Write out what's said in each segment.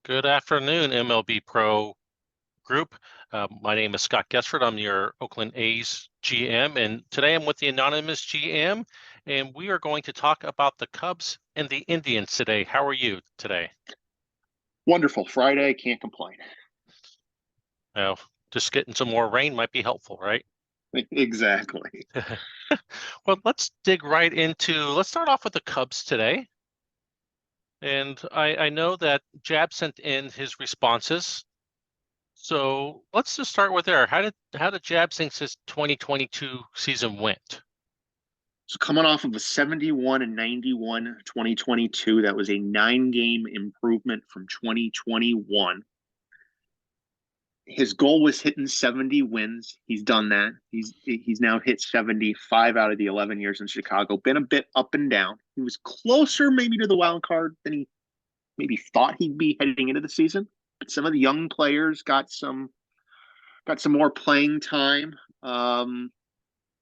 Good afternoon, MLB Pro Group. My name is Scott Gesford. I'm your Oakland A's GM, and today I'm with the anonymous GM, and we are going to talk about the Cubs and the Indians today. How are you today? Wonderful. Friday, can't complain. Uh, just getting some more rain might be helpful, right? Exactly. Well, let's start off with the Cubs today. And I know that Jab sent in his responses. So let's just start with there. How did Jab think his 2022 season went? So coming off of a 71 and 91 2022, that was a 9-game improvement from 2021. His goal was hitting 70 wins. He's done that. He's now hit 75 out of the 11 years in Chicago. Been a bit up and down. He was closer maybe to the wild card than he maybe thought he'd be heading into the season. But some of the young players got some more playing time.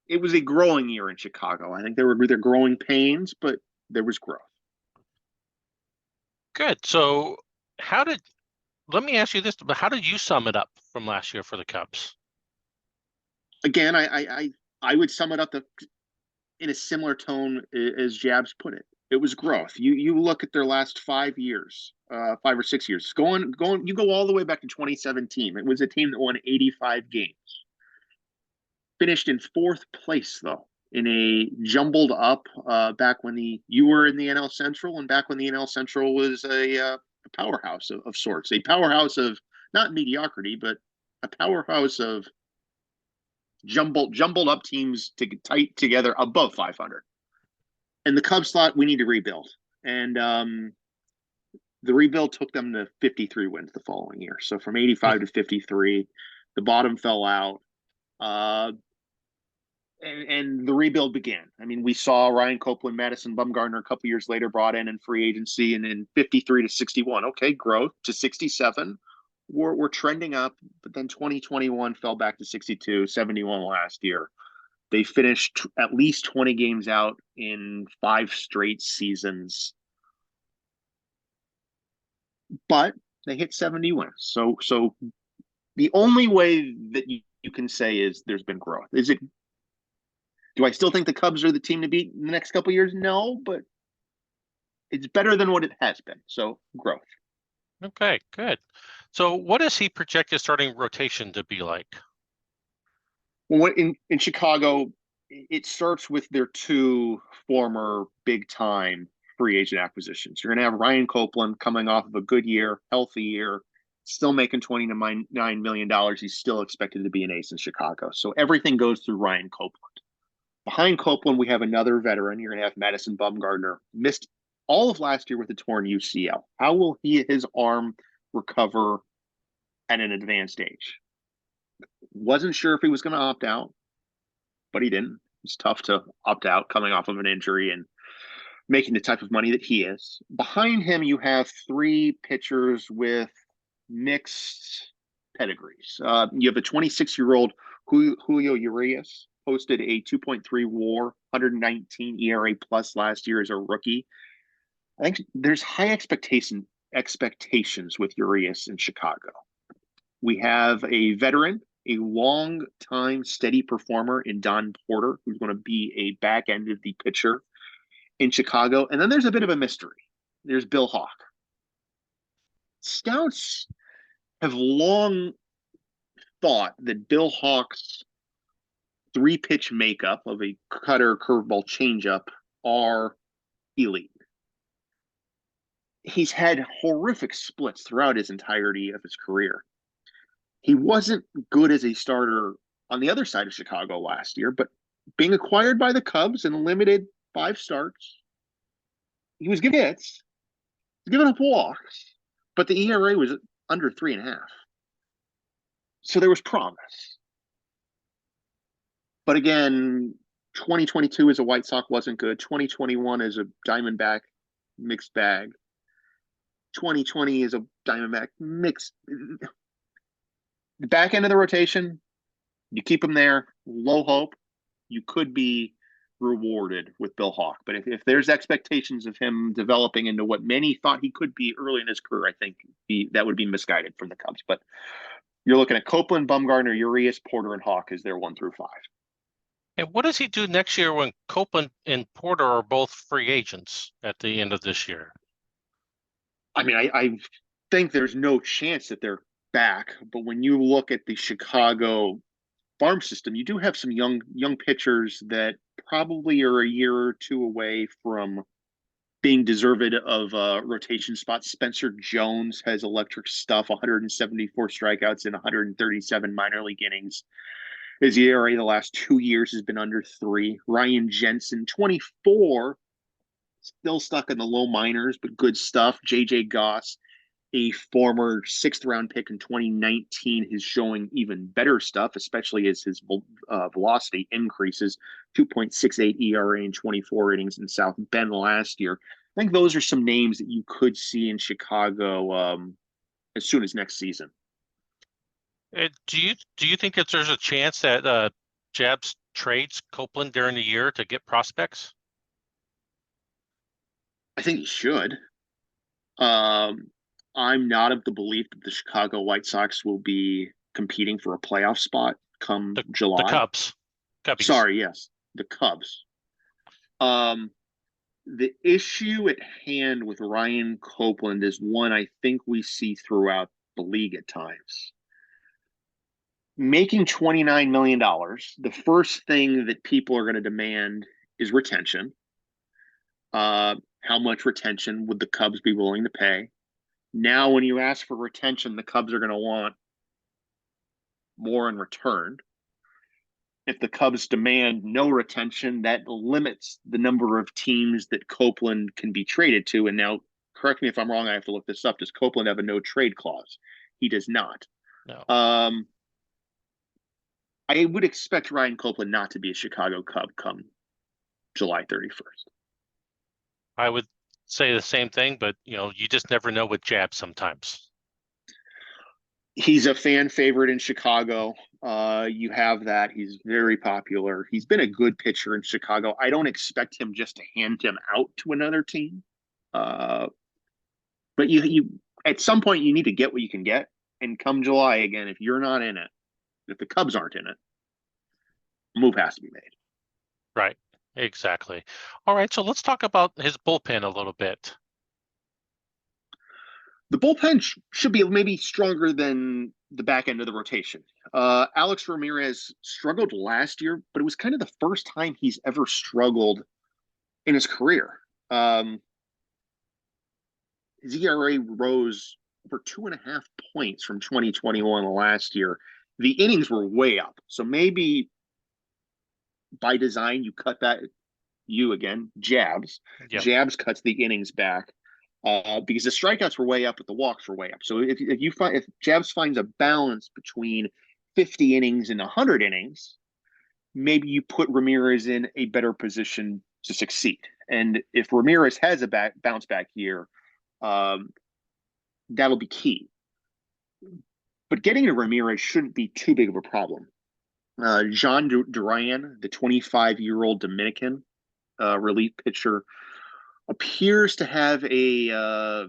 It was a growing year in Chicago. I think there were growing pains, but there was growth. Good. So how did let me ask you this, but how did you sum it up from last year for the Cubs? Again, I would sum it up in a similar tone as Jabs put it. It was growth. You look at their last 5 years, 5 or 6 years. Going. You go all the way back to 2017. It was a team that won 85 games. Finished in fourth place though, in a jumbled up back when the you were in the NL Central and back when the NL Central was a powerhouse of sorts, a powerhouse of not mediocrity, but a powerhouse of jumbled up teams to get tight together above 500. And the Cubs thought we need to rebuild, and the rebuild took them to 53 wins the following year. So from 85 to 53, the bottom fell out. Uh, and the rebuild began. I mean, we saw Ryan Copeland, Madison Bumgarner a couple years later brought in free agency, and in 53 to 61, okay, growth to 67. We're trending up, but then 2021 fell back to 62, 71 last year. They finished at least 20 games out in 5 straight seasons, but they hit 70 wins. So the only way that you can say is there's been growth. Is it Do I still think the Cubs are the team to beat in the next couple of years? No, but it's better than what it has been. So growth. Okay, good. So what does he project his starting rotation to be like? Well, in Chicago, it starts with their two former big time free agent acquisitions. You're going to have Ryan Copeland coming off of a good year, healthy year, still making $29 million. He's still expected to be an ace in Chicago. So everything goes through Ryan Copeland. Behind Copeland, we have another veteran. You're going to have Madison Bumgarner. Missed all of last year with a torn UCL. How will his arm recover at an advanced age? Wasn't sure if he was going to opt out, but he didn't. It's tough to opt out coming off of an injury and making the type of money that he is. Behind him, you have three pitchers with mixed pedigrees. You have a 26-year-old Julio Urias, posted a 2.3 WAR, 119 ERA plus last year as a rookie. I think there's high expectations with Urias in Chicago. We have a veteran, a long time steady performer in Don Porter, who's going to be a back end of the pitcher in Chicago. And then there's a bit of a mystery. There's Bill Hawk. Scouts have long thought that Bill Hawk's three-pitch makeup of a cutter, curveball, changeup are elite. He's had horrific splits throughout his entirety of his career. He wasn't good as a starter on the other side of Chicago last year, but being acquired by the Cubs and limited 5 starts, he was giving hits, giving up walks, but the ERA was under 3.5. So there was promise. But again, 2022 as a White Sox wasn't good. 2021 as a Diamondback, mixed bag. 2020 is a Diamondback mixed. The back end of the rotation, you keep them there, low hope. You could be rewarded with Bill Hawk. But if there's expectations of him developing into what many thought he could be early in his career, I think that would be misguided from the Cubs. But you're looking at Copeland, Bumgarner, Urias, Porter, and Hawk as their 1 through 5. And what does he do next year when Copeland and Porter are both free agents at the end of this year? I mean, I think there's no chance that they're back. But when you look at the Chicago farm system, you do have some young pitchers that probably are a year or two away from being deserved of a rotation spot. Spencer Jones has electric stuff, 174 strikeouts in 137 minor league innings. His ERA the last 2 years has been under 3. Ryan Jensen, 24, still stuck in the low minors, but good stuff. JJ Goss, a former 6th round pick in 2019, is showing even better stuff, especially as his velocity increases. 2.68 ERA in 24 innings in South Bend last year. I think those are some names that you could see in Chicago as soon as next season. Do you think that there's a chance that Jabs trades Copeland during the year to get prospects? I think he should. I'm not of the belief that the Chicago White Sox will be competing for a playoff spot come July. The Cubs. Cubbies. Sorry, yes, the Cubs. The issue at hand with Ryan Copeland is one I think we see throughout the league at times. Making $29 million, the first thing that people are going to demand is retention. How much retention would the Cubs be willing to pay? Now, when you ask for retention, the Cubs are going to want more in return. If the Cubs demand no retention, that limits the number of teams that Copeland can be traded to. And now, correct me if I'm wrong, I have to look this up. Does Copeland have a no trade clause? He does not. No. I would expect Ryan Copeland not to be a Chicago Cub come July 31st. I would say the same thing, but you just never know with Jabs sometimes. He's a fan favorite in Chicago. You have that. He's very popular. He's been a good pitcher in Chicago. I don't expect him just to hand him out to another team. But you at some point you need to get what you can get. And come July again, if you're not in it, if the Cubs aren't in it, a move has to be made. Right. Exactly. All right. So let's talk about his bullpen a little bit. The bullpen should be maybe stronger than the back end of the rotation. Alex Ramirez struggled last year, but it was kind of the first time he's ever struggled in his career. His ERA rose over 2.5 points from 2021 last year. The innings were way up. So maybe by design, you cut that, Jabs. Yep. Jabs cuts the innings back. Because the strikeouts were way up, but the walks were way up. So if Jabs finds a balance between 50 innings and 100 innings, maybe you put Ramirez in a better position to succeed. And if Ramirez has a bounce back year, that'll be key. But getting to Ramirez shouldn't be too big of a problem. John Duran, the 25-year-old Dominican relief pitcher, appears to have a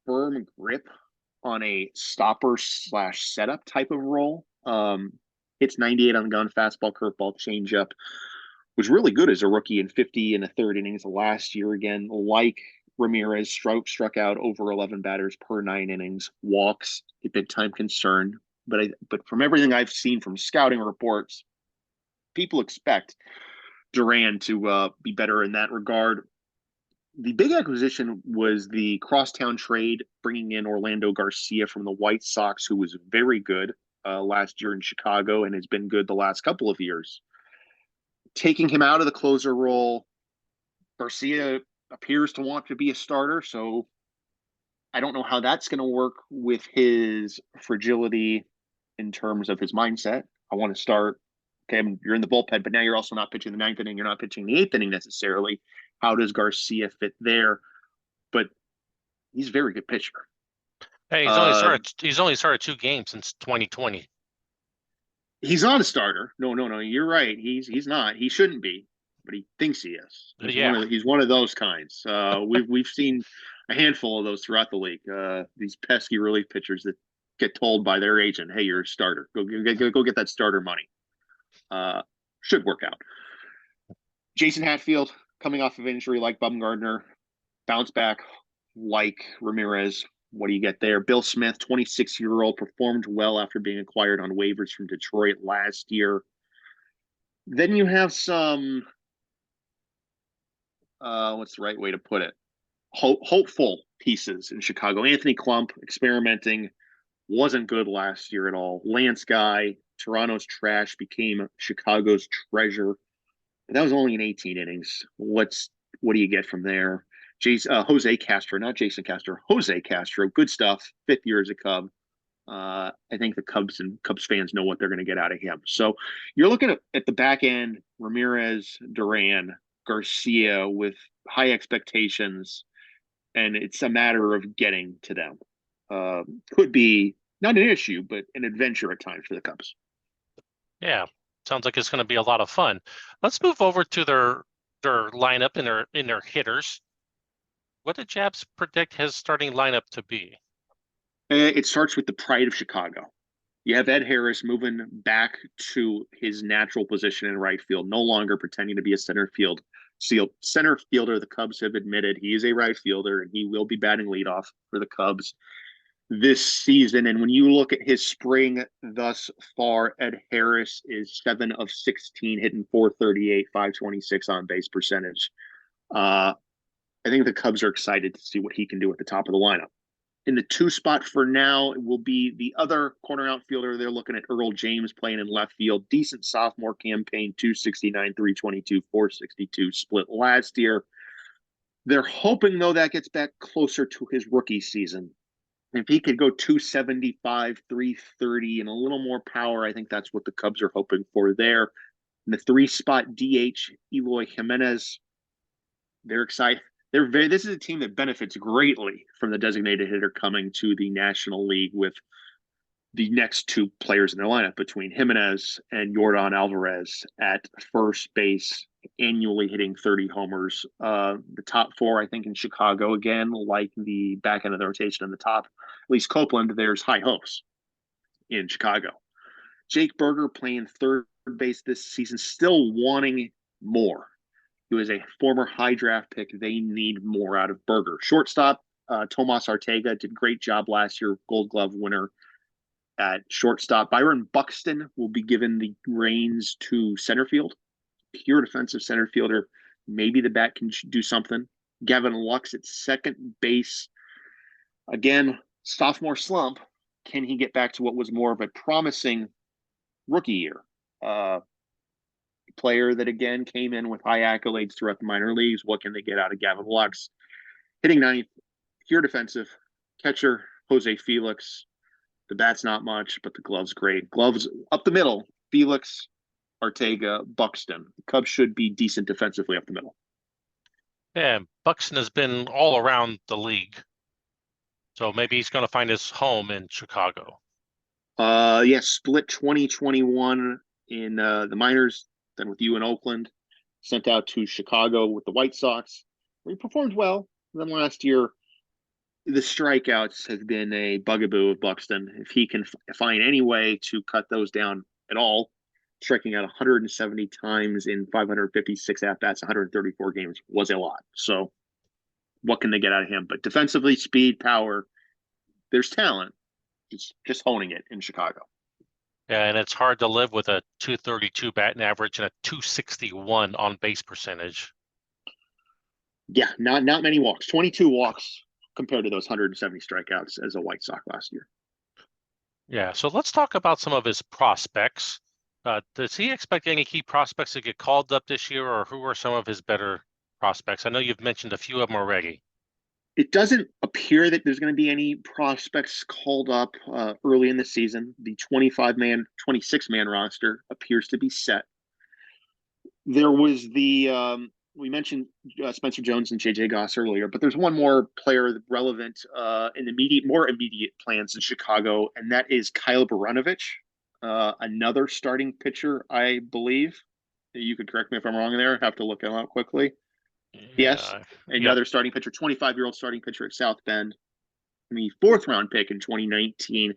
firm grip on a stopper/setup type of role. Hits 98 on the gun, fastball, curveball, changeup. Was really good as a rookie in 50 in the third innings last year. Again, like Ramirez, struck out over 11 batters per 9 innings. Walks, a big time concern. But from everything I've seen from scouting reports, people expect Duran to be better in that regard. The big acquisition was the crosstown trade, bringing in Orlando Garcia from the White Sox, who was very good last year in Chicago and has been good the last couple of years. Taking him out of the closer role, Garcia appears to want to be a starter, so I don't know how that's going to work with his fragility in terms of his mindset. I want to start. Okay, you're in the bullpen, but now you're also not pitching the 9th inning. You're not pitching the 8th inning necessarily. How does Garcia fit there? But he's a very good pitcher. Hey, he's only started 2 games since 2020. He's not a starter. No. You're right. He's not. He shouldn't be. but he thinks he is. Yeah. He's one of those kinds. We've seen a handful of those throughout the league. These pesky relief pitchers that get told by their agent, "Hey, you're a starter. Go get that starter money." Should work out. Jason Hatfield coming off of injury like Bumgardner, bounce back like Ramirez. What do you get there? Bill Smith, 26-year-old, performed well after being acquired on waivers from Detroit last year. Then you have some, what's the right way to put it? Hopeful pieces in Chicago. Anthony Klump experimenting, wasn't good last year at all. Lance Guy, Toronto's trash, became Chicago's treasure. But that was only in 18 innings. What do you get from there? Jose Castro, not Jason Castro. Jose Castro, good stuff. 5th year as a Cub. I think the Cubs and Cubs fans know what they're going to get out of him. So you're looking at the back end, Ramirez, Duran, Garcia with high expectations, and it's a matter of getting to them. Could be not an issue, but an adventure at times for the Cubs. Yeah. Sounds like it's going to be a lot of fun. Let's move over to their lineup and their hitters. What did Jabs predict his starting lineup to be? It starts with the pride of Chicago. You have Ed Harris moving back to his natural position in right field, no longer pretending to be a center fielder. The Cubs have admitted he is a right fielder, and he will be batting leadoff for the Cubs this season. And when you look at his spring thus far, Ed Harris is 7 of 16, hitting 438, 526 on base percentage. I think the Cubs are excited to see what he can do at the top of the lineup. In the 2 spot for now, it will be the other corner outfielder. They're looking at Earl James playing in left field. Decent sophomore campaign, 269, 322, 462 split last year. They're hoping, though, that gets back closer to his rookie season. If he could go 275, 330, and a little more power, I think that's what the Cubs are hoping for there. In the 3 spot DH, Eloy Jimenez. They're excited. This is a team that benefits greatly from the designated hitter coming to the National League with the next 2 players in their lineup between Jimenez and Yordan Alvarez at first base, annually hitting 30 homers. The top 4, I think, in Chicago, again, like the back end of the rotation in the top, at least Copeland, there's high hopes in Chicago. Jake Burger playing third base this season, still wanting more. He was a former high draft pick. They need more out of Burger. Shortstop, Tomas Arteaga did a great job last year, Gold Glove winner at shortstop. Byron Buxton will be given the reins to center field. Pure defensive center fielder. Maybe the bat can do something. Gavin Lux at second base. Again, sophomore slump. Can he get back to what was more of a promising rookie year? Player that, again, came in with high accolades throughout the minor leagues. What can they get out of Gavin Lux? Hitting 9th, pure defensive. Catcher, Jose Felix. The bat's not much, but the glove's great. Gloves up the middle. Felix, Arteaga, Buxton. The Cubs should be decent defensively up the middle. Yeah, Buxton has been all around the league. So maybe he's going to find his home in Chicago. Split 2021 in the minors, then with you in Oakland, sent out to Chicago with the White Sox, where he performed well. Then last year, the strikeouts have been a bugaboo of Buxton. If he can find any way to cut those down at all, striking out 170 times in 556 at-bats, 134 games was a lot. So what can they get out of him? But defensively, speed, power, there's talent. He's just honing it in Chicago. Yeah, and it's hard to live with a 232 batting average and a 261 on base percentage. Yeah, not many walks. 22 walks compared to those 170 strikeouts as a White Sox last year. Yeah, so let's talk about some of his prospects. Does he expect any key prospects to get called up this year, or who are some of his better prospects? I know you've mentioned a few of them already. It doesn't appear that there's going to be any prospects called up early in the season. The 26-man roster appears to be set. There was we mentioned Spencer Jones and JJ Goss earlier, but there's one more player relevant in the more immediate plans in Chicago, and that is Kyle Baranovich, another starting pitcher, I believe. You could correct me if I'm wrong there. Have to look him up quickly. Yes, Yeah. Yep. another starting pitcher, 25-year-old starting pitcher at South Bend. The fourth round pick in 2019,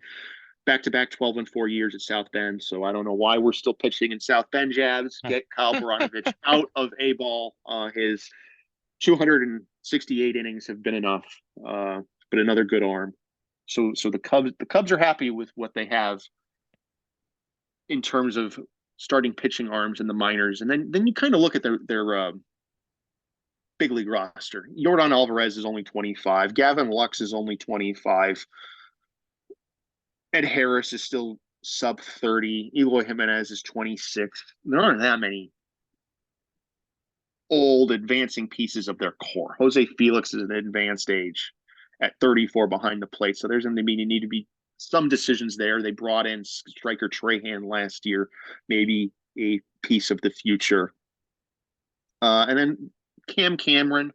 back to back 12 and 4 years at South Bend. So I don't know why we're still pitching in South Bend, Jabs. Get Kyle Baranovich out of A ball. His 268 innings have been enough, but another good arm. So the Cubs are happy with what they have in terms of starting pitching arms in the minors, and then you kind of look at their big league roster. Yordan Alvarez is only 25. Gavin Lux is only 25. Ed Harris is still sub 30. Eloy Jimenez is 26. There aren't that many old advancing pieces of their core. Jose Felix is an advanced age at 34 behind the plate. So there's going to need to be some decisions there. They brought in striker Trahan last year, maybe a piece of the future. And then Cam Cannon,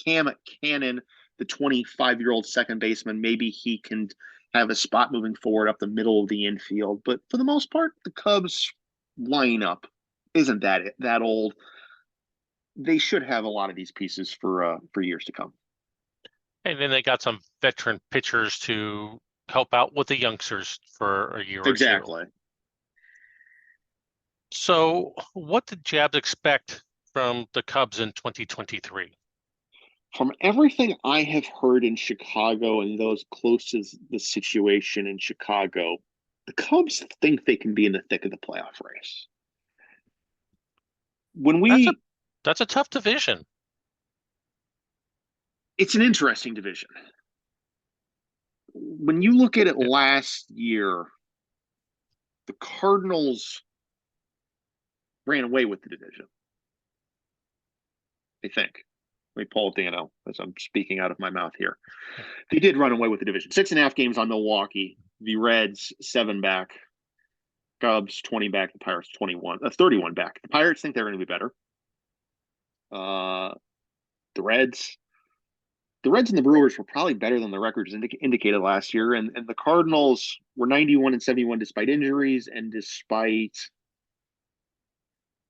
the 25-year-old second baseman, maybe he can have a spot moving forward up the middle of the infield. But for the most part, the Cubs lineup isn't that old. They should have a lot of these pieces for years to come. And then they got some veteran pitchers to help out with the youngsters for a year or two. Exactly. So what did Jabs expect from the Cubs in 2023? From everything I have heard in Chicago and those close to the situation in Chicago, the Cubs think they can be in the thick of the playoff race. That's a tough division. It's an interesting division. When you look at it last year, the Cardinals ran away with the division. I think. Let me pull up Dano as I'm speaking out of my mouth here. They did run away with the division. 6.5 games on Milwaukee. The Reds 7 back. Cubs 20 back. The Pirates 31 back. The Pirates think they're going to be better. The Reds and the Brewers were probably better than the records indicated last year, and the Cardinals were 91 and 71 despite injuries and despite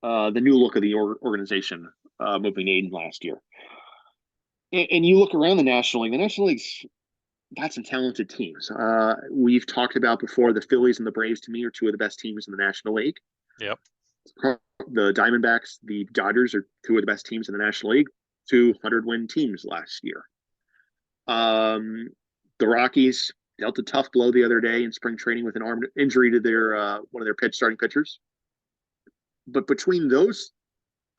the new look of the organization moving Aiden last year. And you look around the National League's got some talented teams. We've talked about before the Phillies and the Braves, to me, are two of the best teams in the National League. Yep. The Diamondbacks, the Dodgers are two of the best teams in the National League, 200-win teams last year. The Rockies dealt a tough blow the other day in spring training with an arm injury to their one of their starting pitchers. But between those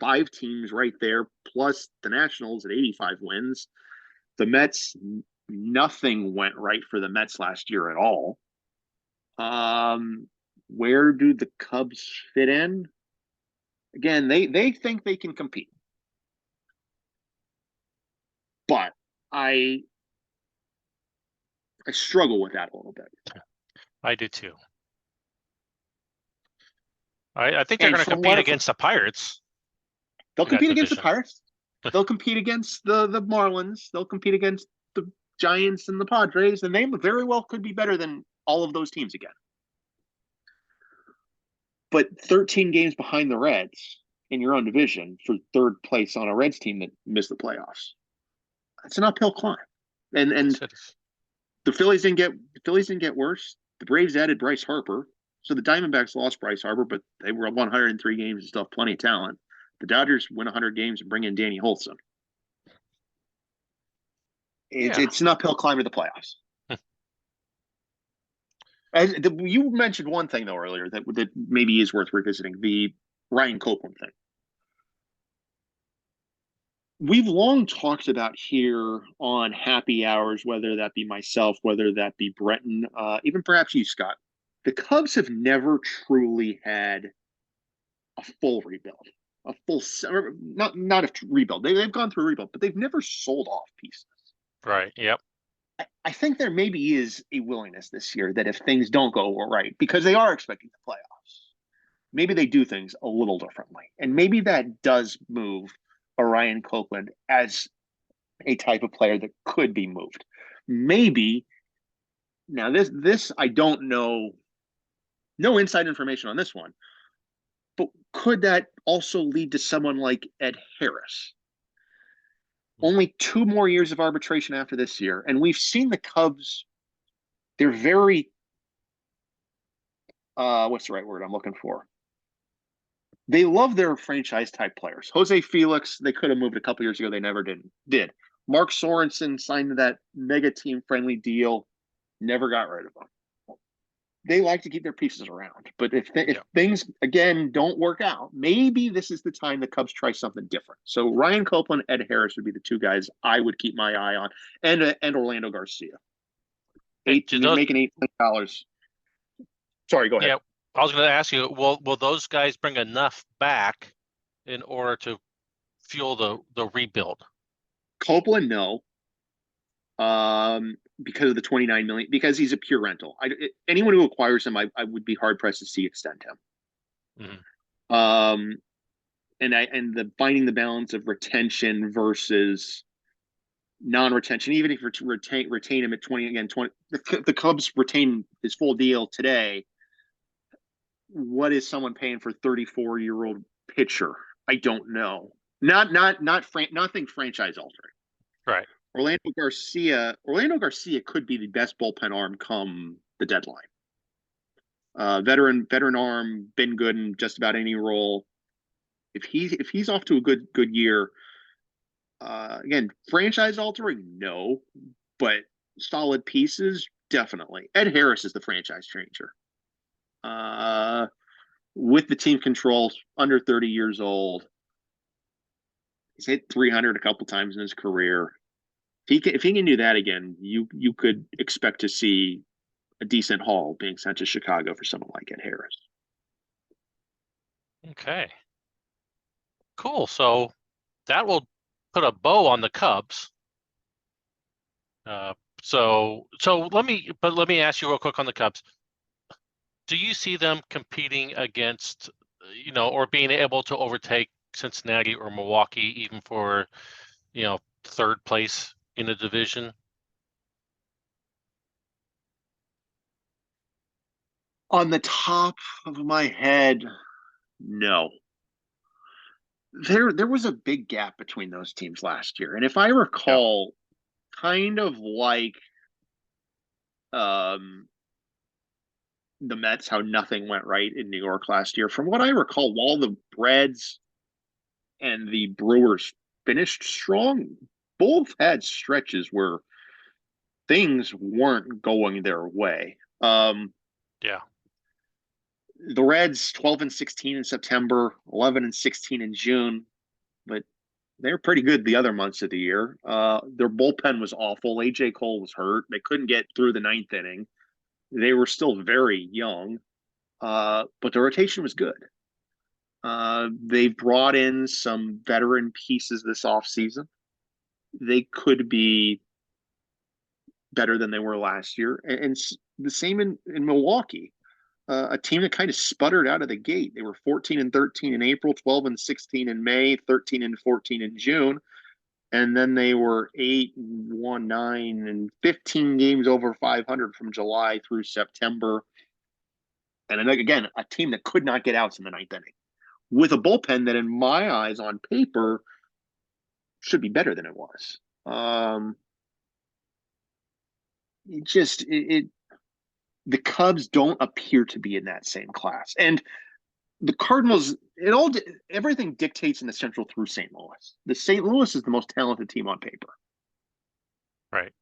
5 teams right there, plus the Nationals at 85 wins, the Mets, nothing went right for the Mets last year at all. Where do the Cubs fit in? Again, they think they can compete. But I struggle with that a little bit. I do too. I think they're going to compete against the Pirates. They'll compete against the Pirates. They'll compete against the Marlins. They'll compete against the Giants and the Padres, and they very well could be better than all of those teams again. But 13 games behind the Reds in your own division for third place on a Reds team that missed the playoffs. It's an uphill climb. And the Phillies didn't get worse. The Braves added Bryce Harper. So the Diamondbacks lost Bryce Harper, but they were 103 games and still have plenty of talent. The Dodgers win 100 games and bring in Danny Holson. It's an uphill climb to the playoffs. You mentioned one thing, though, earlier that maybe is worth revisiting, the Ryan Copeland thing. We've long talked about here on happy hours, whether that be myself, whether that be Breton, even perhaps you, Scott. The Cubs have never truly had a full rebuild, not a rebuild. They've gone through a rebuild, but they've never sold off pieces. Right. Yep. I think there maybe is a willingness this year that if things don't go right, because they are expecting the playoffs, maybe they do things a little differently. And maybe that does move Ryan Copeland as a type of player that could be moved. Maybe now this I don't know, no inside information on this one, but could that also lead to someone like Ed Harris? Only 2 more years of arbitration after this year, and we've seen the Cubs. They're very what's the right word I'm looking for? They love their franchise type players. Jose Felix, they could have moved a couple years ago. They never did. Mark Sorensen signed that mega team friendly deal, never got rid of them. They like to keep their pieces around. But if things, again, don't work out, maybe this is the time the Cubs try something different. So Ryan Copeland, Ed Harris would be the two guys I would keep my eye on, and Orlando Garcia. He's making $8 million. Sorry, go ahead. Yeah, I was going to ask you, will those guys bring enough back in order to fuel the rebuild? Copeland, no. Because of the 29 million, because he's a pure rental. Anyone who acquires him, I would be hard pressed to see extend him. Mm-hmm. And the finding the balance of retention versus non-retention, even if you retain him at 20 again, 20, the Cubs retain his full deal today. What is someone paying for 34-year-old pitcher? I don't know. Nothing franchise altering. Right. Orlando Garcia could be the best bullpen arm come the deadline. Veteran arm, been good in just about any role. If he's off to a good year, again, franchise altering, no, but solid pieces, definitely. Ed Harris is the franchise changer. With the team control, under 30 years old. He's hit 300 a couple times in his career. If he can do that again, you could expect to see a decent haul being sent to Chicago for someone like Ed Harris. Okay. Cool. So that will put a bow on the Cubs. So let me ask you real quick on the Cubs. Do you see them competing against, or being able to overtake Cincinnati or Milwaukee even for, third place in the division? On the top of my head, no. There was a big gap between those teams last year. And if I recall, kind of like the Mets, how nothing went right in New York last year. From what I recall, while the Reds and the Brewers finished strong, both had stretches where things weren't going their way. Yeah. The Reds 12-16 in September, 11-16 in June, but they're pretty good the other months of the year. Their bullpen was awful. AJ Cole was hurt. They couldn't get through the ninth inning. They were still very young, but the rotation was good. They brought in some veteran pieces this offseason. They could be better than they were last year. And the same in Milwaukee, a team that kind of sputtered out of the gate. They were 14-13 in April, 12-16 in May, 13-14 in June. And then they were 8-9 and 15 games over 500 from July through September. And then again, a team that could not get outs in the ninth inning with a bullpen that, in my eyes, on paper, should be better than it was. The Cubs don't appear to be in that same class. And the Cardinals, everything dictates in the Central through St. Louis. The St. Louis is the most talented team on paper. Right.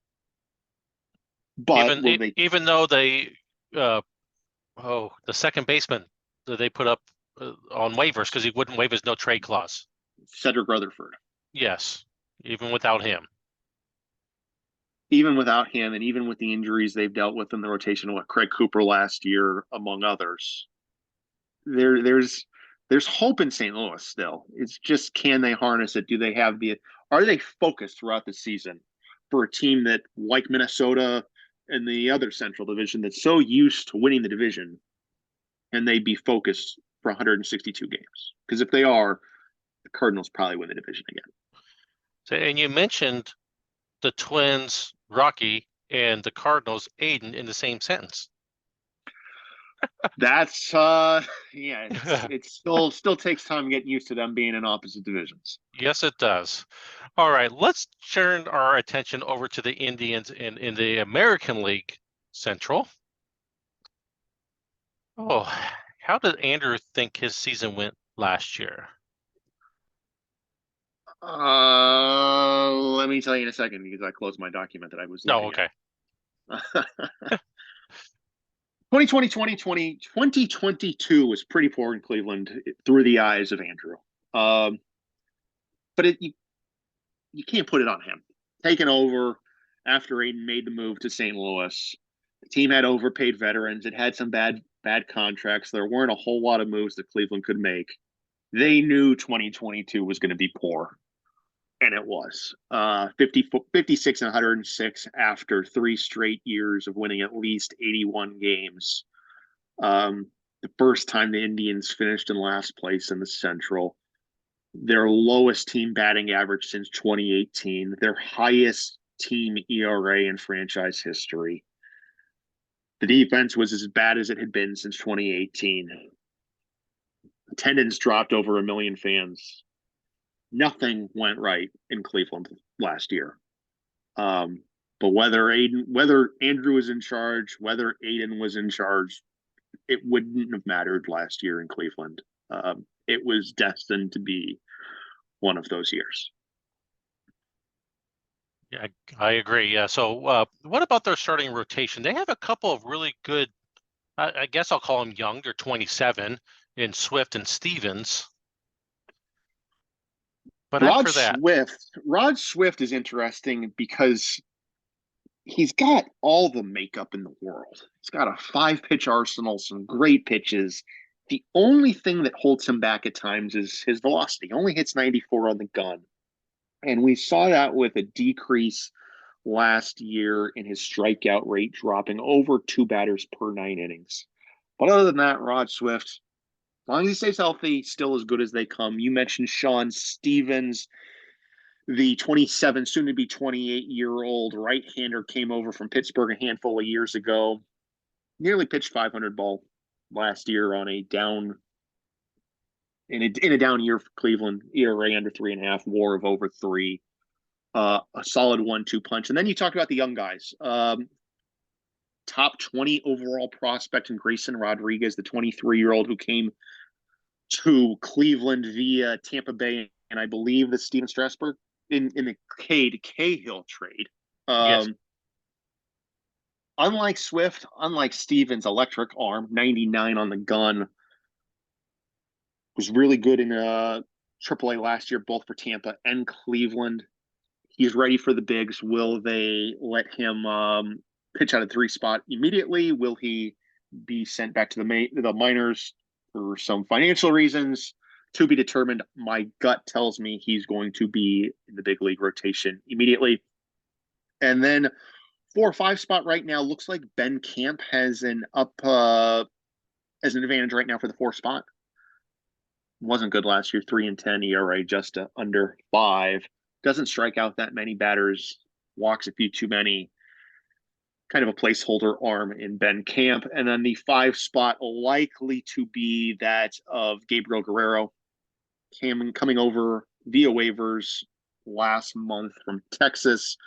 But even though they, the second baseman that they put up on waivers because he wouldn't waive his no trade clause. Cedric Rutherford. Yes, even without him. Even without him, and even with the injuries they've dealt with in the rotation, what Craig Cooper last year, among others, there's hope in St. Louis still. It's just, can they harness it? Are they focused throughout the season for a team that, like Minnesota and the other Central Division, that's so used to winning the division, and they be focused for 162 games? Because if they are, the Cardinals probably win the division again. So, and you mentioned the Twins, Rocky, and the Cardinals, Aiden, in the same sentence. That's yeah, it's still takes time getting used to them being in opposite divisions. Yes, it does. All right, let's turn our attention over to the Indians in the American League Central. Oh, how did Andrew think his season went last year? Let me tell you in a second because I closed my document that I was Oh, looking okay. at. 2022 was pretty poor in Cleveland through the eyes of Andrew. Um, but you can't put it on him. Taking over after Aiden made the move to St. Louis, the team had overpaid veterans. It had some bad contracts. There weren't a whole lot of moves that Cleveland could make. They knew 2022 was going to be poor, and it was. 56 and 106 after 3 straight years of winning at least 81 games. The first time the Indians finished in last place in the Central, their lowest team batting average since 2018, their highest team ERA in franchise history. The defense was as bad as it had been since 2018. Attendance dropped over 1 million fans. Nothing went right in Cleveland last year. But whether Andrew was in charge, whether Aiden was in charge, it wouldn't have mattered last year in Cleveland. It was destined to be one of those years. Yeah, I agree. Yeah. So, what about their starting rotation? They have a couple of really good, I guess I'll call them young. They're 27 in Swift and Stevens. But after that, Rod Swift is interesting because he's got all the makeup in the world. He's got a 5 pitch arsenal, some great pitches. The only thing that holds him back at times is his velocity. He only hits 94 on the gun. And we saw that with a decrease last year in his strikeout rate, dropping over 2 batters per 9 innings. But other than that, Rod Swift, as long as he stays healthy, still as good as they come. You mentioned Sean Stevens, the 27, soon to be 28-year-old right-hander, came over from Pittsburgh a handful of years ago. Nearly pitched 500 ball last year on a down in a down year for Cleveland. ERA under 3.5, WAR of over 3. A solid 1-2 punch. And then you talked about the young guys. Top 20 overall prospect in Grayson Rodriguez, the 23-year-old who came to Cleveland via Tampa Bay, and I believe the Steven Strasburg in the Cade Cahill trade. yes, Unlike Swift, unlike Stevens' electric arm, 99 on the gun, was really good in AAA last year, both for Tampa and Cleveland. He's ready for the bigs. Will they let him pitch out of 3 spot immediately? Will he be sent back to the minors for some financial reasons? To be determined. My gut tells me he's going to be in the big league rotation immediately. And then 4 or 5 spot right now looks like Ben Camp has an advantage right now for the 4 spot. Wasn't good last year, 3-10 ERA, just under 5. Doesn't strike out that many batters, walks a few too many. Kind of a placeholder arm in Ben Camp. And then the 5 spot likely to be that of Gabriel Guerrero, coming over via waivers last month from Texas,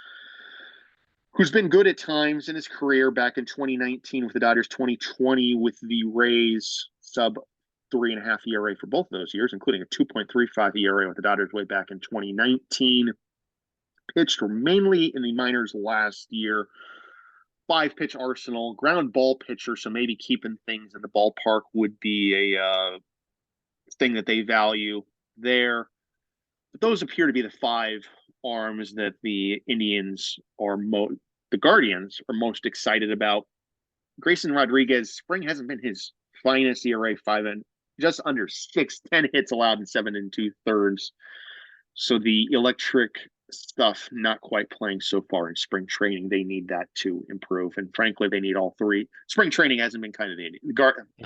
who's been good at times in his career back in 2019 with the Dodgers, 2020 with the Rays, sub 3.5 ERA for both of those years, including a 2.35 ERA with the Dodgers way back in 2019. Pitched mainly in the minors last year. 5 pitch arsenal, ground ball pitcher, so maybe keeping things in the ballpark would be a thing that they value there. But those appear to be the 5 arms that the the Guardians are most excited about. Grayson Rodriguez, spring hasn't been his finest. ERA 5 and just under 6, 10 hits allowed in 7 2/3. So the electric stuff not quite playing so far in spring training. They need that to improve, and frankly, they need all 3. Spring training hasn't been kind of the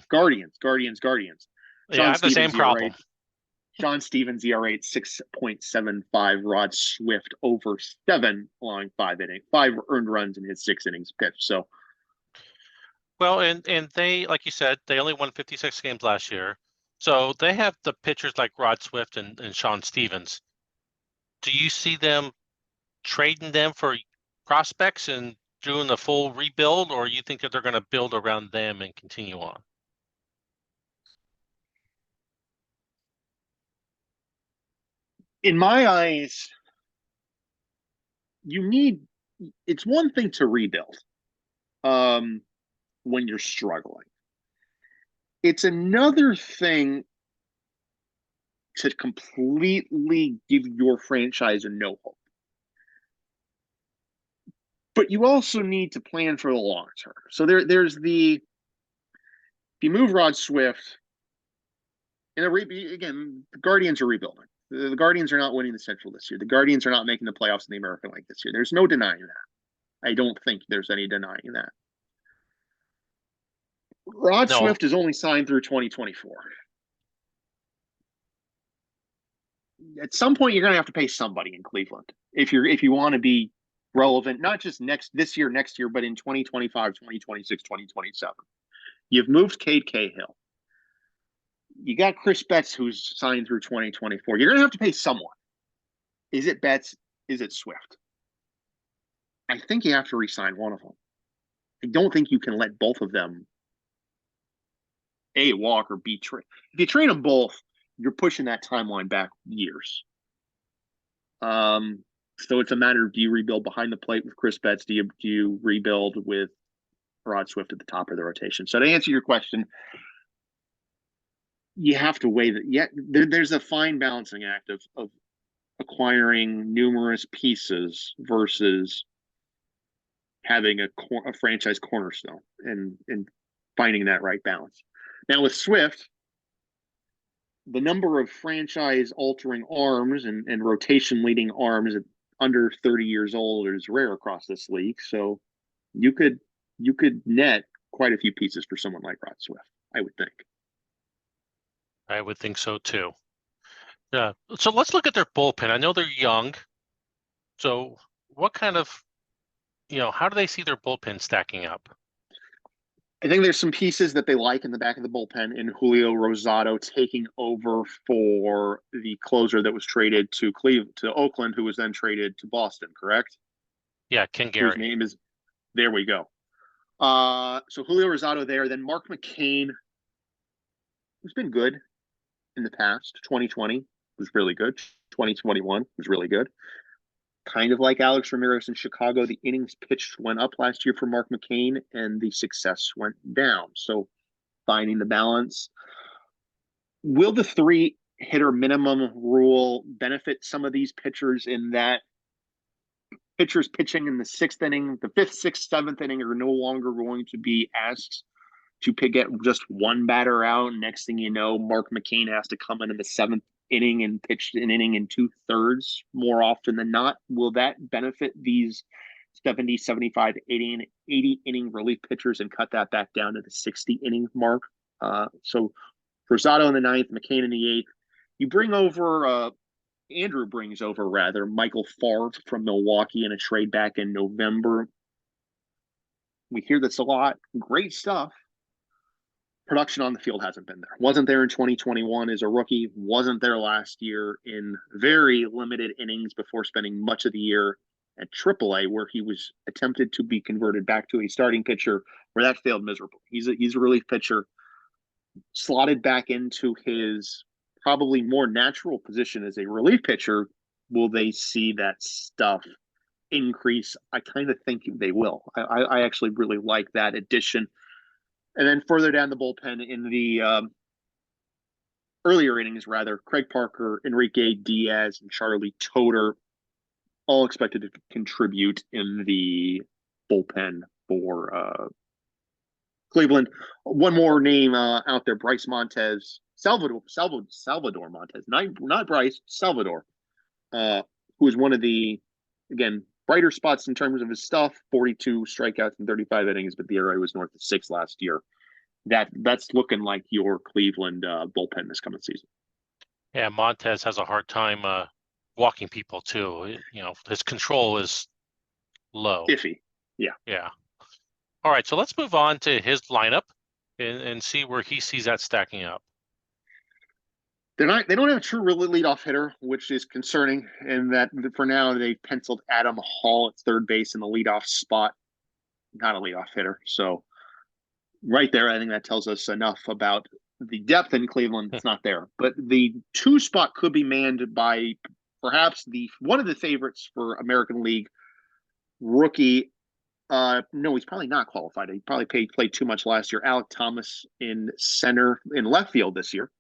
Guardians. yeah, I have the same problem. Sean Stevens ERA 6.75. Rod Swift over 7, allowing 5 earned runs in his 6 innings pitched. So Well, and they, like you said, they only won 56 games last year. So they have the pitchers like Rod Swift and Sean Stevens. Do you see them trading them for prospects and doing the full rebuild, or you think that they're going to build around them and continue on? In my eyes, you need it's one thing to rebuild when you're struggling. It's another thing to completely give your franchise a no hope. But you also need to plan for the long term. So there's if you move Rod Swift, and again, the Guardians are rebuilding. The Guardians are not winning the Central this year. The Guardians are not making the playoffs in the American League this year. There's no denying that. I don't think there's any denying that. Rod No, Swift is only signed through 2024. At some point, you're going to have to pay somebody in Cleveland if you want to be relevant, not just this year, next year, but in 2025, 2026, 2027. You've moved Cade Cahill. You got Chris Betts, who's signed through 2024. You're going to have to pay someone. Is it Betts? Is it Swift? I think you have to re-sign one of them. I don't think you can let both of them A, walk, or B, trade. If you trade them both, you're pushing that timeline back years. So it's a matter of, do you rebuild behind the plate with Chris Betts? Do you rebuild with Rod Swift at the top of the rotation? So to answer your question, you have to weigh that. Yeah, there's a fine balancing act of acquiring numerous pieces versus having a franchise cornerstone and finding that right balance. Now with Swift, the number of franchise altering arms and rotation leading arms at under 30 years old is rare across this league. So you could net quite a few pieces for someone like Rod Swift, I would think. I would think so too. Yeah. So let's look at their bullpen. I know they're young. So what kind of, how do they see their bullpen stacking up? I think there's some pieces that they like in the back of the bullpen in Julio Rosado taking over for the closer that was traded to Oakland, who was then traded to Boston, correct? Yeah, Ken Whose Gary. name is, there we go. So Julio Rosado there, then Mark McCain, who's been good in the past. 2020 was really good. 2021 was really good. Kind of like Alex Ramirez in Chicago, the innings pitched went up last year for Mark McCain and the success went down. So finding the balance. Will the 3-hitter minimum rule benefit some of these pitchers in that pitchers pitching in the 6th inning, the 5th, 6th, 7th inning are no longer going to be asked to get just one batter out? Next thing you know, Mark McCain has to come in the 7th inning and pitch an inning in 2/3 more often than not. Will that benefit these 70, 75, 80 inning relief pitchers and cut that back down to the 60 inning mark? So Rosado in the 9th, McCain in the 8th. You bring over, Andrew brings over, rather, Michael Favre from Milwaukee in a trade back in November. We hear this a lot. Great stuff. Production on the field hasn't been there. Wasn't there in 2021 as a rookie. Wasn't there last year in very limited innings before spending much of the year at AAA, where he was attempted to be converted back to a starting pitcher, where that failed miserably. He's a relief pitcher, slotted back into his probably more natural position as a relief pitcher. Will they see that stuff increase? I kind of think they will. I actually really like that addition. And then further down the bullpen in the earlier innings, rather, Craig Parker, Enrique Diaz, and Charlie Toter all expected to contribute in the bullpen for Cleveland. One more name out there, Bryce Montez, Salvador Montez, not Bryce, Salvador, who is one of the, again, brighter spots in terms of his stuff. 42 strikeouts in 35 innings, but the ERA was north of 6 last year. That's looking like your Cleveland bullpen this coming season. Yeah, Montez has a hard time walking people too. His control is low. Iffy. Yeah. Yeah. All right, so let's move on to his lineup and see where he sees that stacking up. They don't have a true really leadoff hitter, which is concerning. And that for now they penciled Adam Hall at third base in the leadoff spot, not a leadoff hitter. So right there, I think that tells us enough about the depth in Cleveland. It's not there, but the 2 spot could be manned by perhaps the one of the favorites for American League rookie. No, he's probably not qualified. He probably played too much last year. Alek Thomas in left field this year.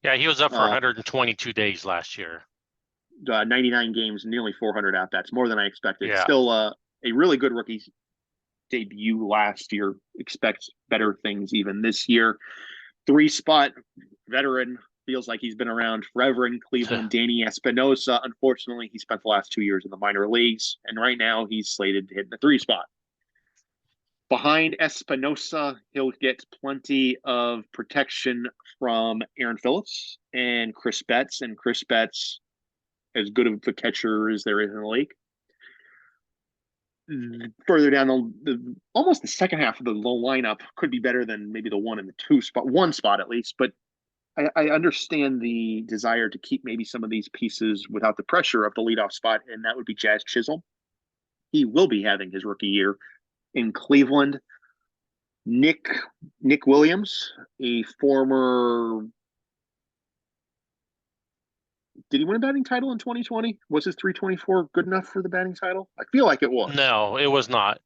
Yeah, he was up for 122 days last year. 99 games, nearly 400 at bats, more than I expected. Yeah. Still a really good rookie debut last year. Expect better things even this year. 3 spot veteran, feels like he's been around forever in Cleveland. Danny Espinosa. Unfortunately, he spent the last 2 years in the minor leagues, and right now he's slated to hit the 3 spot. Behind Espinosa, he'll get plenty of protection from Aaron Phillips and Chris Betts. And Chris Betts, as good of a catcher as there is in the league. Further down almost the second half of the low lineup could be better than maybe the 1 and the 2 spot, 1 spot at least. But I understand the desire to keep maybe some of these pieces without the pressure of the leadoff spot, and that would be Jazz Chisholm. He will be having his rookie year in Cleveland. Nick Williams, a former. Did he win a batting title in 2020? Was his 324 good enough for the batting title? I feel like it was. No, it was not.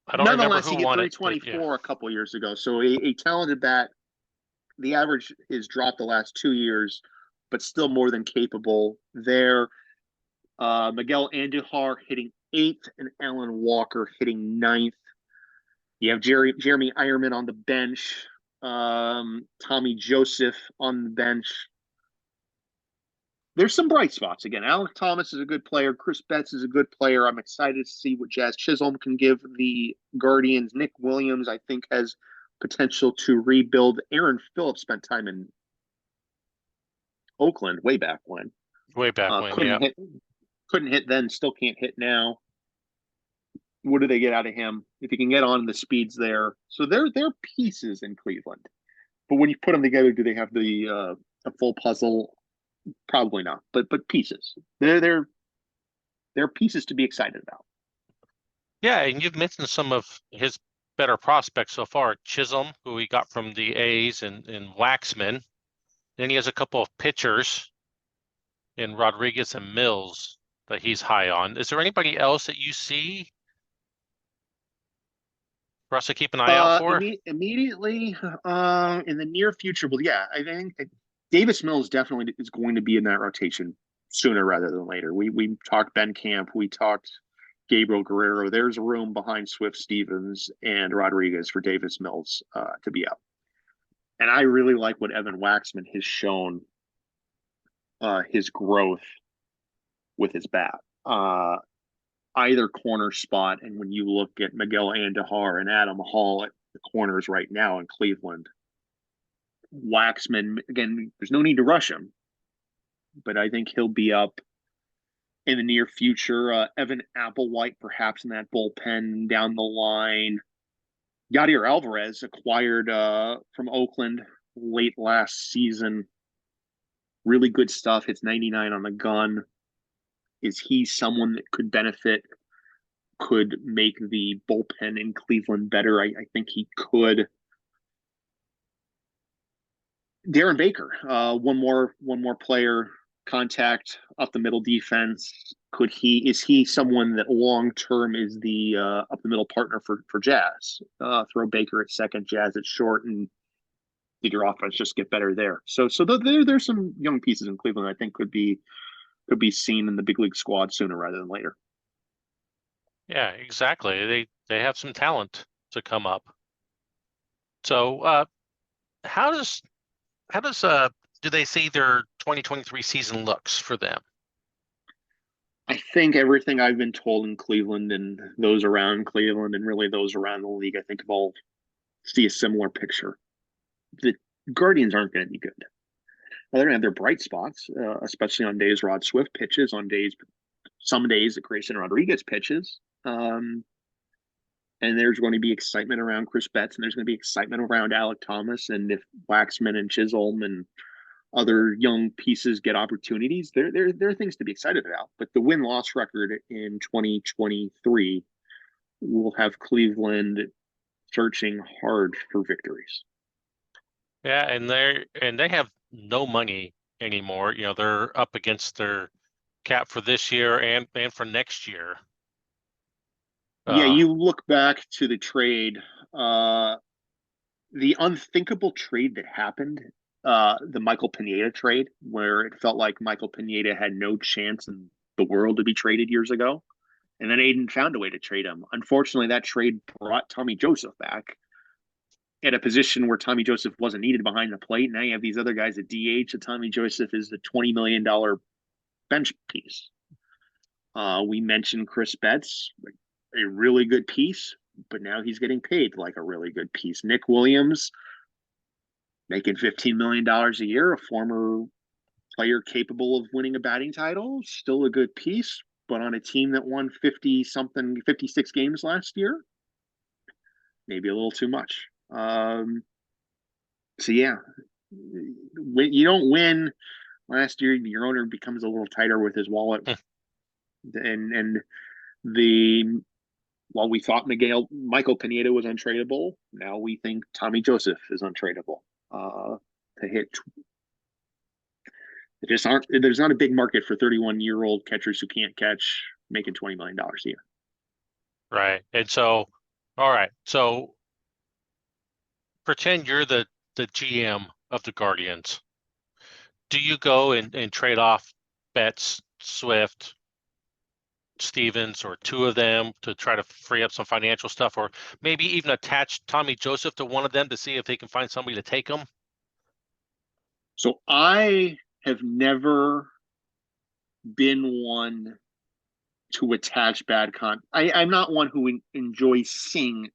I don't remember who he won hit it. 324 a couple years ago. So a talented bat. The average is dropped the last 2 years, but still more than capable there. Miguel Andujar hitting 8th and Alan Walker hitting 9th. You have Jeremy Ironman on the bench. Tommy Joseph on the bench. There's some bright spots. Again, Alek Thomas is a good player. Chris Betts is a good player. I'm excited to see what Jazz Chisholm can give the Guardians. Nick Williams, I think, has potential to rebuild. Aaron Phillips spent time in Oakland way back when. Couldn't hit then, still can't hit now. What do they get out of him? If he can get on the speeds there. So they're pieces in Cleveland. But when you put them together, do they have the a full puzzle? Probably not. But pieces. They're pieces to be excited about. Yeah, and you've mentioned some of his better prospects so far. Chisholm, who he got from the A's, and Waxman. Then he has a couple of pitchers in Rodriguez and Mills that he's high on. Is there anybody else that you see for us to keep an eye out for? Immediately in the near future, well, yeah, I think Davis Mills definitely is going to be in that rotation sooner rather than later. We talked Ben Camp, we talked Gabriel Guerrero. There's room behind Swift, Stevens, and Rodriguez for Davis Mills to be up. And I really like what Evan Waxman has shown, his growth with his bat. Either corner spot, and when you look at Miguel Andujar and Adam Hall at the corners right now in Cleveland, Waxman, again, there's no need to rush him, but I think he'll be up in the near future. Evan Applewhite, perhaps in that bullpen down the line. Yadier Alvarez, acquired from Oakland late last season. Really good stuff. Hits 99 on the gun. Is he someone that could benefit, could make the bullpen in Cleveland better? I think he could. Darren Baker, one more player contact up the middle defense. Is he someone that long term is the up the middle partner for Jazz? Throw Baker at second, Jazz at short, and did your offense just get better there? So there's some young pieces in Cleveland I think could be seen in the big league squad sooner rather than later. Yeah, exactly. They have some talent to come up. So how does do they see their 2023 season looks for them? I think everything I've been told in Cleveland and those around Cleveland and really those around the league, I think have all see a similar picture. The Guardians aren't going to be good. Now, they're going to have their bright spots, especially on days Rod Swift pitches, some days that Grayson Rodriguez pitches. And and there's going to be excitement around Chris Betts, and there's going to be excitement around Alec Thomas, and if Waxman and Chisholm and other young pieces get opportunities, there are things to be excited about. But the win-loss record in 2023 will have Cleveland searching hard for victories. Yeah, and they have no money anymore. You know, they're up against their cap for this year and for next year. Yeah, you look back to the trade, the unthinkable trade that happened, the Michael Pineda trade, where it felt like Michael Pineda had no chance in the world to be traded years ago. And then Aiden found a way to trade him. Unfortunately, that trade brought Tommy Joseph back at a position where Tommy Joseph wasn't needed behind the plate. Now you have these other guys at DH. So Tommy Joseph is the $20 million bench piece. We mentioned Chris Betts, a really good piece, but now he's getting paid like a really good piece. Nick Williams, making $15 million a year, a former player capable of winning a batting title, still a good piece, but on a team that won 50 something, 56 games last year, maybe a little too much. So yeah, when you don't win last year, your owner becomes a little tighter with his wallet. and while we thought Michael Pineda was untradeable, now we think Tommy Joseph is untradeable. To hit, there's not a big market for 31-year-old catchers who can't catch making $20 million a year. Right. And so, all right. So pretend you're the GM of the Guardians. Do you go and trade off Betts, Swift, Stevens, or two of them to try to free up some financial stuff, or maybe even attach Tommy Joseph to one of them to see if they can find somebody to take him? So I have never been one to attach I'm not one who enjoys seeing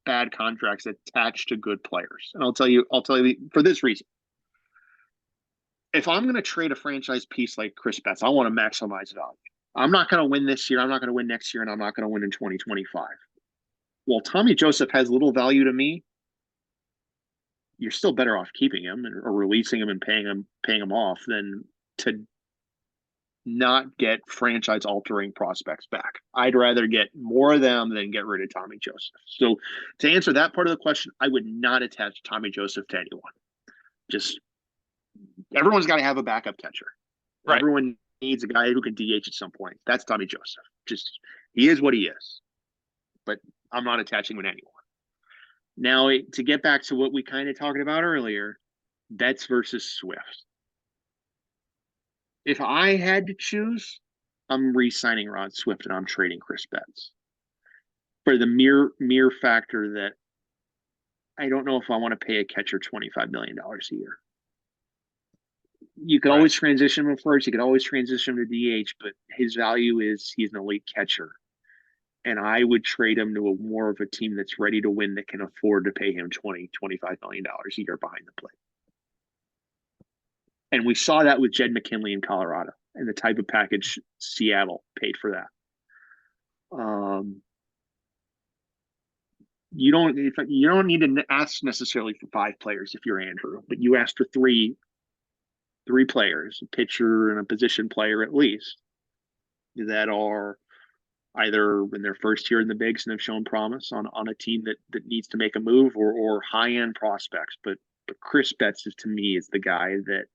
bad contracts attached to good players. And I'll tell you for this reason. If I'm going to trade a franchise piece like Chris Betts, I want to maximize value. I'm not going to win this year. I'm not going to win next year, and I'm not going to win in 2025. Well, Tommy Joseph has little value to me. You're still better off keeping him or releasing him and paying him off than to not get franchise altering prospects back. I'd rather get more of them than get rid of Tommy Joseph. So to answer that part of the question, I would not attach Tommy Joseph to anyone. Just everyone's got to have a backup catcher. Right. Everyone needs a guy who can DH at some point. That's Tommy Joseph. Just he is what he is. But I'm not attaching with anyone. Now, to get back to what we kind of talked about earlier, Betts versus Swift. If I had to choose, I'm re-signing Rod Swift and I'm trading Chris Betts for the mere factor that I don't know if I want to pay a catcher $25 million a year. You could always transition him first. You could always transition him to DH, but his value is he's an elite catcher. And I would trade him to more of a team that's ready to win that can afford to pay him $25 million a year behind the plate. And we saw that with Jed McKinley in Colorado and the type of package Seattle paid for that. You don't need to ask necessarily for 5 players if you're Andrew, but you asked for three players, a pitcher and a position player at least, that are either in their first year in the bigs and have shown promise on a team that needs to make a move or high-end prospects. But Chris Betts to me is the guy that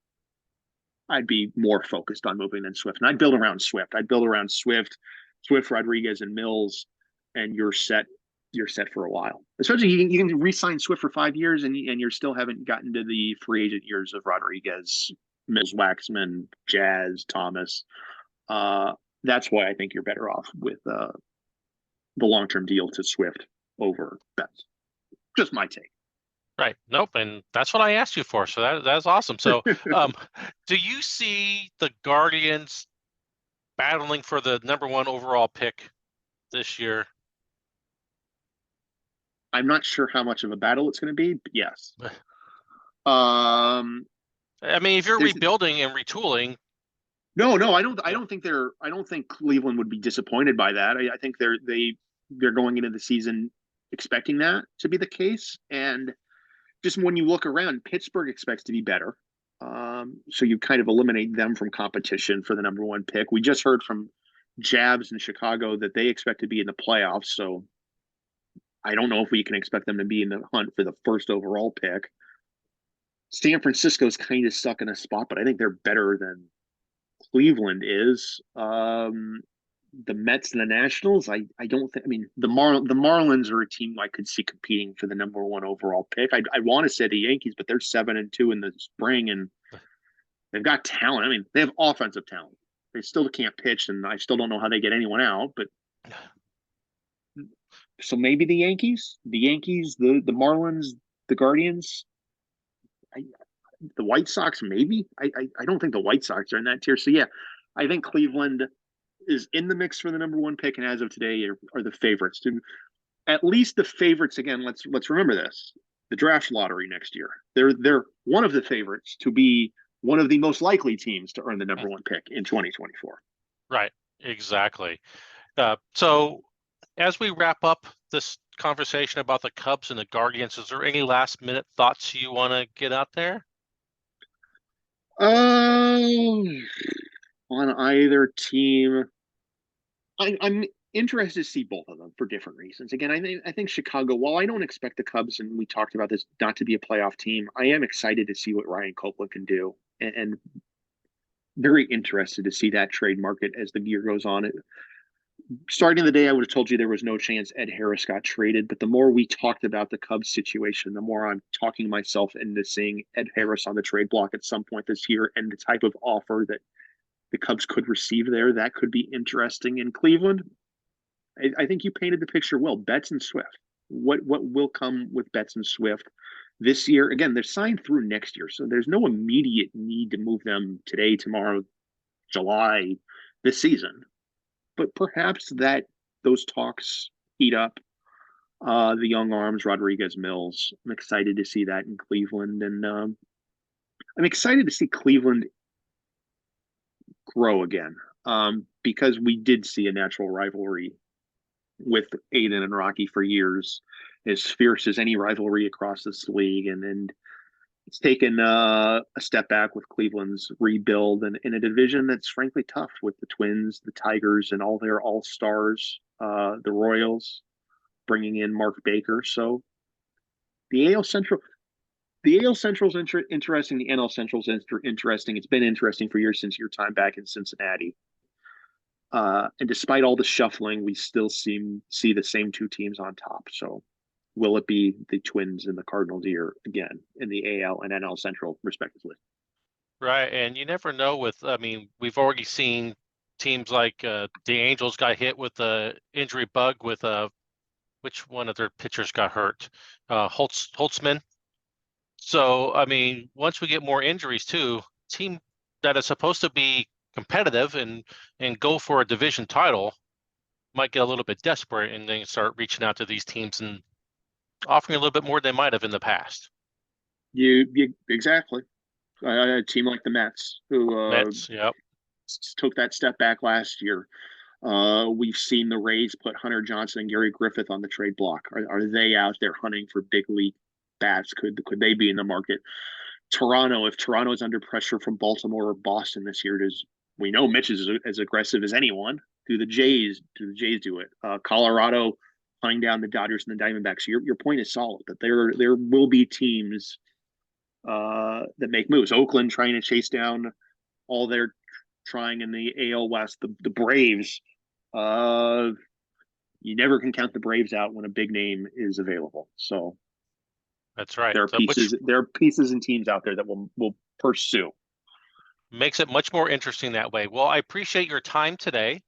I'd be more focused on moving than Swift. And I'd build around Swift. Swift, Rodriguez, and Mills, and you're set for a while. Especially you can re-sign Swift for 5 years and you still haven't gotten to the free agent years of Rodriguez, Mills, Waxman, Jazz, Thomas. That's why I think you're better off with the long-term deal to Swift over Betts. Just my take. Right. Nope. And that's what I asked you for. So that's awesome. So do you see the Guardians battling for the #1 overall pick this year? I'm not sure how much of a battle it's going to be, but yes. I mean, if you're rebuilding and retooling. No, I don't think Cleveland would be disappointed by that. I think they're going into the season expecting that to be the case. And just when you look around, Pittsburgh expects to be better. So you kind of eliminate them from competition for the number one pick. We just heard from Jabs in Chicago that they expect to be in the playoffs. So I don't know if we can expect them to be in the hunt for the first overall pick. San Francisco's kind of stuck in a spot, but I think they're better than Cleveland is. The Mets and the Nationals, I don't think. I mean, the Marlins are a team I could see competing for the number one overall pick. I want to say the Yankees, but they're 7-2 in the spring, and they've got talent. I mean, they have offensive talent. They still can't pitch, and I still don't know how they get anyone out. But so maybe the Yankees, the Marlins, the Guardians. The White Sox, maybe. I don't think the White Sox are in that tier. So yeah, I think Cleveland is in the mix for the number one pick, and as of today, are the favorites. To at least the favorites again. Let's remember this: the draft lottery next year. They're one of the favorites to be one of the most likely teams to earn the number one pick in 2024. Right, exactly. So as we wrap up this conversation about the Cubs and the Guardians, is there any last minute thoughts you want to get out there? On either team, I'm interested to see both of them for different reasons. Again, I think Chicago, while I don't expect the Cubs, and we talked about this, not to be a playoff team, I am excited to see what Ryan Copeland can do, and very interested to see that trade market as the year goes on. Starting the day, I would have told you there was no chance Ed Harris got traded, but the more we talked about the Cubs situation, the more I'm talking myself into seeing Ed Harris on the trade block at some point this year, and the type of offer that the Cubs could receive there, that could be interesting. In Cleveland, I think you painted the picture well. Betts and Swift. What will come with Betts and Swift this year? Again, they're signed through next year, so there's no immediate need to move them today, tomorrow, July, this season. But perhaps those talks heat up. The young arms, Rodriguez, Mills. I'm excited to see that in Cleveland, and I'm excited to see Cleveland grow again, because we did see a natural rivalry with Aiden and Rocky for years, as fierce as any rivalry across this league, and it's taken a step back with Cleveland's rebuild and in a division that's frankly tough with the Twins, the Tigers, and all their all stars, the Royals bringing in Mark Baker. So the AL Central. The AL Central's interesting. The NL Central's interesting. It's been interesting for years since your time back in Cincinnati. And despite all the shuffling, we still see the same two teams on top. So will it be the Twins and the Cardinals here again in the AL and NL Central, respectively? Right, and you never know I mean, we've already seen teams like the Angels got hit with the injury bug with which one of their pitchers got hurt? Holtzman. So, I mean, once we get more injuries too, team that is supposed to be competitive and go for a division title might get a little bit desperate and then start reaching out to these teams and offering a little bit more than they might have in the past. You exactly. A team like the Mets, who Mets, yep. took that step back last year. We've seen the Rays put Hunter Johnson and Gary Griffith on the trade block. Are they out there hunting for big league bats? Could they be in the market? Toronto, if Toronto is under pressure from Baltimore or Boston this year, we know Mitch is as aggressive as anyone. Do the Jays do it? Colorado hunting down the Dodgers and the Diamondbacks. Your point is solid that there will be teams that make moves. Oakland trying to chase down all they're trying in the AL West. The Braves. You never can count the Braves out when a big name is available. So that's right. There are pieces and teams out there that will pursue. Makes it much more interesting that way. Well, I appreciate your time today,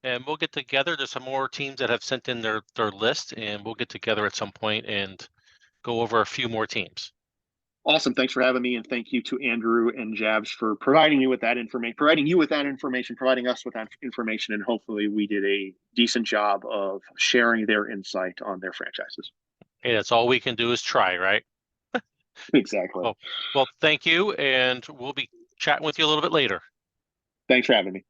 and we'll get together. There's some more teams that have sent in their list, and we'll get together at some point and go over a few more teams. Awesome. Thanks for having me, and thank you to Andrew and Jabs for providing you with that information, providing us with that information, and hopefully we did a decent job of sharing their insight on their franchises. Hey, that's all we can do is try, right? Exactly. Well, thank you, and we'll be chatting with you a little bit later. Thanks for having me.